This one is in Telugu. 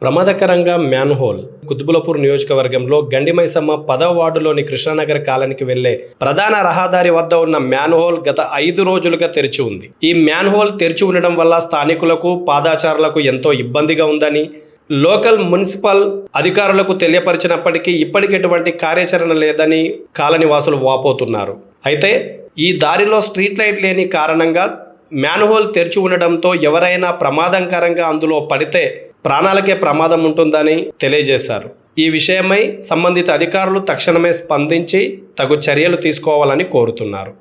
ప్రమాదకరంగా మ్యాన్హోల్. కుత్బుల్లాపూర్ నియోజకవర్గంలో గండిమైసమ్మ 10వ వార్డులోని కృష్ణానగర్ కాలనీకి వెళ్లే ప్రధాన రహదారి వద్ద ఉన్న మ్యాన్హోల్ గత 5 రోజులుగా తెరిచి ఉంది. ఈ మ్యాన్హోల్ తెరిచి ఉండడం వల్ల స్థానికులకు, పాదచారులకు ఎంతో ఇబ్బందిగా ఉందని లోకల్ మున్సిపల్ అధికారులకు తెలియపరిచినప్పటికీ ఇప్పటికి ఎటువంటి కార్యాచరణ లేదని కాలనీ వాసులు వాపోతున్నారు. అయితే ఈ దారిలో స్ట్రీట్ లైట్ లేని కారణంగా మ్యాన్హోల్ తెరిచి ఉండడంతో ఎవరైనా ప్రమాదకరంగా అందులో పడితే ప్రాణాలకే ప్రమాదం ఉంటుందని తెలియజేశారు. ఈ విషయమై సంబంధిత అధికారులు తక్షణమే స్పందించి తగు చర్యలు తీసుకోవాలని కోరుతున్నారు.